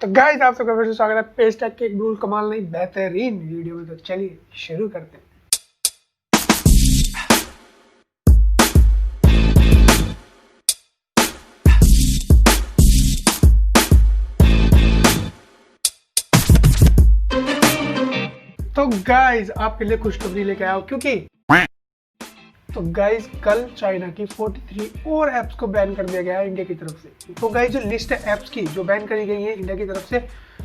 तो गाइस आप सबका फिर से स्वागत है पेज टैग के एक बिल्कुल कमाल नहीं बेहतरीन वीडियो में। तो चलिए शुरू करते हैं। तो गाइस आपके लिए खुशखबरी लेके आया हूं क्योंकि तो गाइस कल चाइना की 43 और ऐप्स को बैन कर दिया गया है इंडिया की तरफ से। तो गाइस जो लिस्ट है ऐप्स की जो बैन करी गई है इंडिया की तरफ से,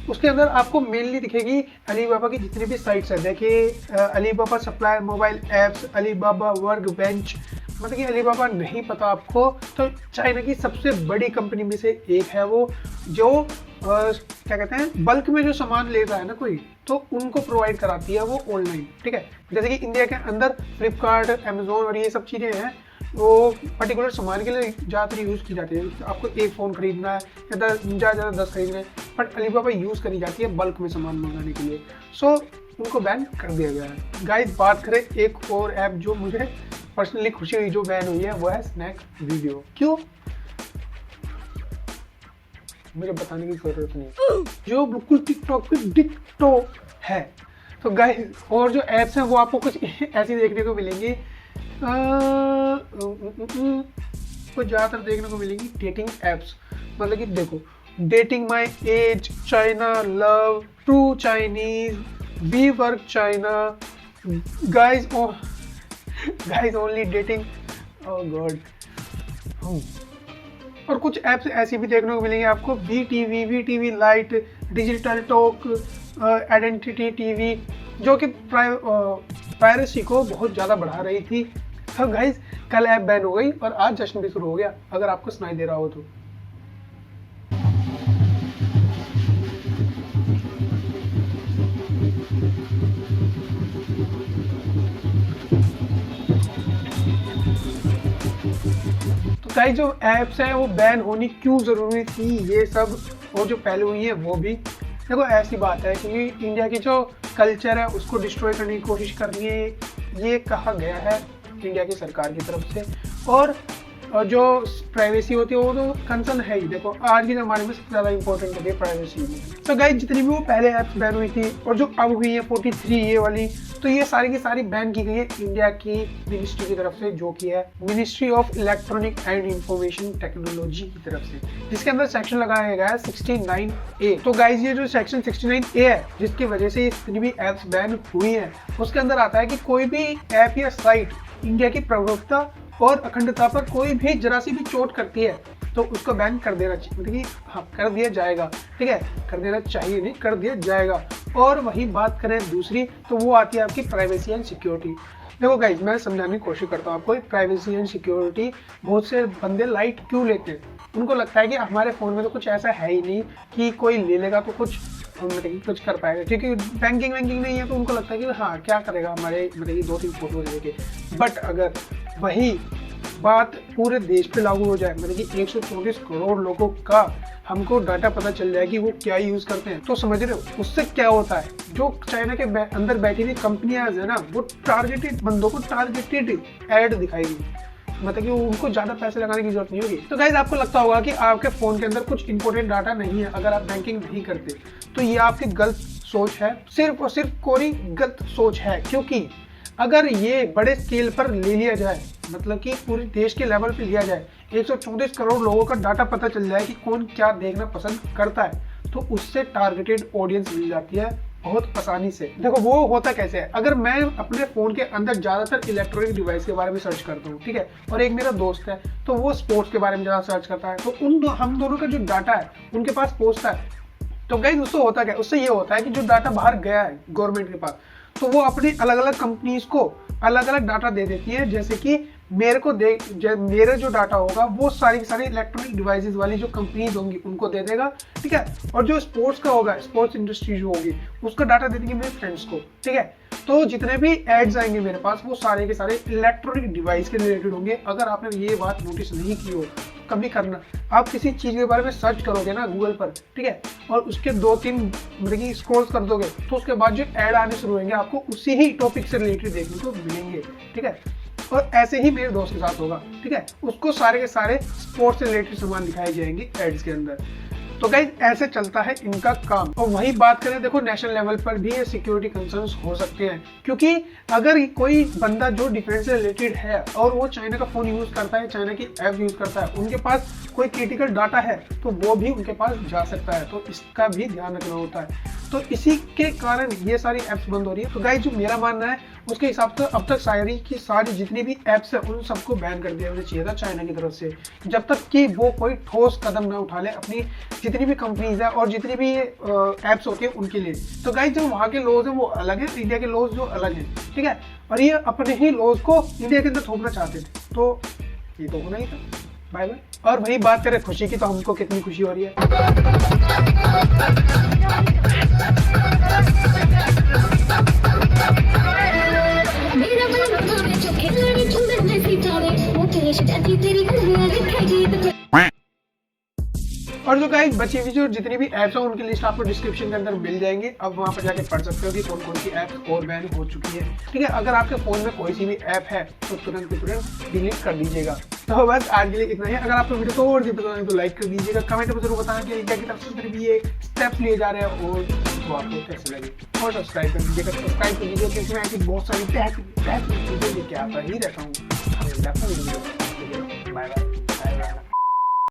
उसके अंदर आपको मेनली दिखेगी अलीबाबा की जितनी भी साइट्स है। देखिए Alibaba supplier mobile apps, Alibaba work bench, मतलब कि अलीबाबा नहीं पता आपको तो चाइना की सबसे बड़ी कंपनी में से एक है वो, जो क्या कहते हैं बल्क में जो सामान लेता है ना कोई, तो उनको प्रोवाइड कराती है वो ऑनलाइन। ठीक है, जैसे कि इंडिया के अंदर फ्लिपकार्ट, अमेजोन और ये सब चीज़ें हैं, वो पर्टिकुलर सामान के लिए ज़्यादातर यूज़ की जाती है। आपको एक फ़ोन खरीदना है या ज़्यादा 10 खरीदना है, बट अलीबाबा यूज़ करी जाती है बल्क में सामान मंगाने के लिए। सो उनको बैन कर दिया गया है। गाइस बात करें एक और ऐप जो मुझे पर्सनली खुशी हुई जो बैन हुई है, वो है स्नैक वीडियो। क्यों मुझे बताने की जरूरत नहीं, जो बिल्कुल टिकटॉक पे डिक्टो है। तो गाइस और जो एप्स हैं वो आपको कुछ ऐसी देखने को मिलेंगी, कुछ ज़्यादातर देखने को मिलेंगी डेटिंग एप्स। मतलब कि देखो, dating my age, China love, true Chinese, be work China, guys guys only dating, oh God. और कुछ ऐप्स ऐसी भी देखने को मिलेंगी आपको, V TV lite, digital talk, identity TV, जो कि प्राइवेसी को बहुत ज़्यादा बढ़ा रही थी। तो गाइस कल ऐप बैन हो गई और आज जश्न भी शुरू हो गया, अगर आपको सुनाई दे रहा हो तो। गाइस जो ऐप्स हैं वो बैन होनी क्यों ज़रूरी थी ये सब, और जो पहले हुई है वो भी। देखो ऐसी बात है कि इंडिया की जो कल्चर है उसको डिस्ट्रॉय करने की कोशिश करनी है, ये कहा गया है इंडिया की सरकार की तरफ से। और जो प्राइवेसी होती है वो तो कंसर्न है ही। देखो आज के ज़माने में सबसे ज़्यादा इंपॉर्टेंट होती है प्राइवेसी में। तो गाइस जितनी भी वो पहले ऐप्स बैन हुई थी और जो अब हुई है 43 ये वाली, तो ये सारी की सारी बैन की गई है इंडिया की मिनिस्ट्री की तरफ से, जो कि है ministry of electronic and information technology की तरफ से, जिसके अंदर सेक्शन लगाया गया है 69A। तो गाइस ये जो सेक्शन 69A है जिसकी वजह से जितनी भी ऐप्स बैन हुई है, उसके अंदर आता है कि कोई भी ऐप या साइट इंडिया की प्रभुत्वता और अखंडता पर कोई भी जरा सी भी चोट करती है तो उसको बैन कर देना चाहिए, मतलब कि हाँ कर दिया जाएगा। ठीक है, कर देना चाहिए नहीं, कर दिया जाएगा। और वही बात करें दूसरी, तो वो आती है आपकी प्राइवेसी एंड सिक्योरिटी। देखो गाइज मैं समझाने की कोशिश करता हूँ आपको, प्राइवेसी एंड सिक्योरिटी बहुत से बंदे लाइट क्यों लेते हैं। उनको लगता है कि हमारे फ़ोन में तो कुछ ऐसा है ही नहीं कि कोई ले लेगा तो कुछ मतलब कुछ कर पाएगा, क्योंकि बैंकिंग नहीं है, तो उनको लगता है कि हाँ क्या करेगा हमारे मतलब कि 2-3 फोटोज लेके। बट अगर वही बात पूरे देश पे लागू हो जाए, मतलब कि 134 करोड़ लोगों का हमको डाटा पता चल जाए कि वो क्या यूज़ करते हैं, तो समझ रहे हो उससे क्या होता है। जो चाइना के अंदर बैठी हुई कंपनियां है ना, वो टारगेटेड बंदों को टारगेटेड ऐड दिखाएगी, मतलब कि उनको ज़्यादा पैसे लगाने की जरूरत नहीं होगी। तो गाइस आपको लगता होगा कि आपके फ़ोन के अंदर कुछ इंपॉर्टेंट डाटा नहीं है अगर आप बैंकिंग नहीं करते, तो ये आपकी गलत सोच है, सिर्फ और सिर्फ कोरी गलत सोच है। क्योंकि अगर ये बड़े स्केल पर ले लिया जाए, मतलब कि पूरे देश के लेवल पे लिया जाए, 134 करोड़ लोगों का डाटा पता चल जाए कि कौन क्या देखना पसंद करता है, तो उससे टारगेटेड ऑडियंस मिल जाती है बहुत आसानी से। देखो वो होता कैसे है, अगर मैं अपने फ़ोन के अंदर ज़्यादातर इलेक्ट्रॉनिक डिवाइस के बारे में सर्च करता हूँ, ठीक है, और एक मेरा दोस्त है तो वो स्पोर्ट्स के बारे में ज़्यादा सर्च करता है, तो हम दोनों का जो डाटा है उनके पास पहुँचता है। तो गाइस उससे होता क्या, उससे ये होता है कि जो डाटा बाहर गया है गवर्नमेंट के पास, तो वो अपनी अलग अलग कंपनीज को अलग अलग डाटा दे देती है। जैसे कि मेरे को मेरे जो डाटा होगा वो सारी इलेक्ट्रॉनिक डिवाइसेस वाली जो कंपनीज होंगी उनको दे देगा, ठीक है। और जो स्पोर्ट्स का होगा, स्पोर्ट्स इंडस्ट्री जो होगी, उसका डाटा दे देंगे मेरे फ्रेंड्स को, ठीक है। तो जितने भी एड्स आएंगे मेरे पास वो सारे के सारे इलेक्ट्रॉनिक डिवाइस के रिलेटेड होंगे। अगर आपने ये बात नोटिस नहीं की हो तो कभी करना, आप किसी चीज़ के बारे में सर्च करोगे ना गूगल पर, ठीक है, और उसके 2-3 मतलब कि स्क्रॉल कर दोगे, तो उसके बाद जो ऐड आने शुरू होंगे आपको उसी ही टॉपिक से रिलेटेड देखने को मिलेंगे, ठीक है। और ऐसे ही मेरे दोस्त के साथ होगा, ठीक है, उसको सारे के सारे स्पोर्ट्स से रिलेटेड सामान दिखाए जाएंगे एड्स के अंदर। तो गाइस ऐसे चलता है इनका काम। और वही बात करें, देखो नेशनल लेवल पर भी ये सिक्योरिटी कंसर्न्स हो सकते हैं, क्योंकि अगर कोई बंदा जो डिफेंस से रिलेटेड है और वो चाइना का फोन यूज करता है, चाइना की ऐप यूज करता है, उनके पास कोई क्रिटिकल डाटा है तो वो भी उनके पास जा सकता है, तो इसका भी ध्यान रखना होता है। तो इसी के कारण ये सारी ऐप्स बंद हो रही है। तो गाइस जो मेरा मानना है उसके हिसाब से अब तक सारी की सारी जितनी भी ऐप्स है उन सबको बैन कर दिया चाहिए था चाइना की तरफ से, जब तक कि वो कोई ठोस कदम ना उठा ले अपनी जितनी भी कंपनीज है और जितनी भी ऐप्स होती है उनके लिए। तो गाइस जो वहाँ के लॉज है वो अलग है, इंडिया के लॉज जो अलग है, ठीक है, और ये अपने ही लॉज को इंडिया के अंदर थोपना चाहते थे, तो ये तो होना ही था। Bye bye. और वही बात करें खुशी की, तो हमको कितनी खुशी हो रही है। और जो गाइस बची हुई जो जितनी भी ऐप्स हैं उनकी लिस्ट आपको डिस्क्रिप्शन के अंदर मिल जाएंगे, अब वहां पर जाके पढ़ सकते हो कि कौन कौन सी ऐप्स और बैन हो चुकी है, ठीक है। अगर आपके फोन में कोई सी भी ऐप है तो तुरंत डिलीट कर दीजिएगा। तो बस आज के लिए इतना ही। अगर आपको वीडियो को और ज्यादा पसंद है तो लाइक कर दीजिएगा, कमेंट में जरूर बताना कि इंडिया की तरफ से भी ये स्टेप्स लिए जा रहे हैं और वो आपको कैसे लगे, और सब्सक्राइब कर दीजिएगा, सब्सक्राइब कर दीजिएगा, क्योंकि मैं ऐसी बहुत सारी चीजें लेके आता ही रहता हूँ। Bye bye.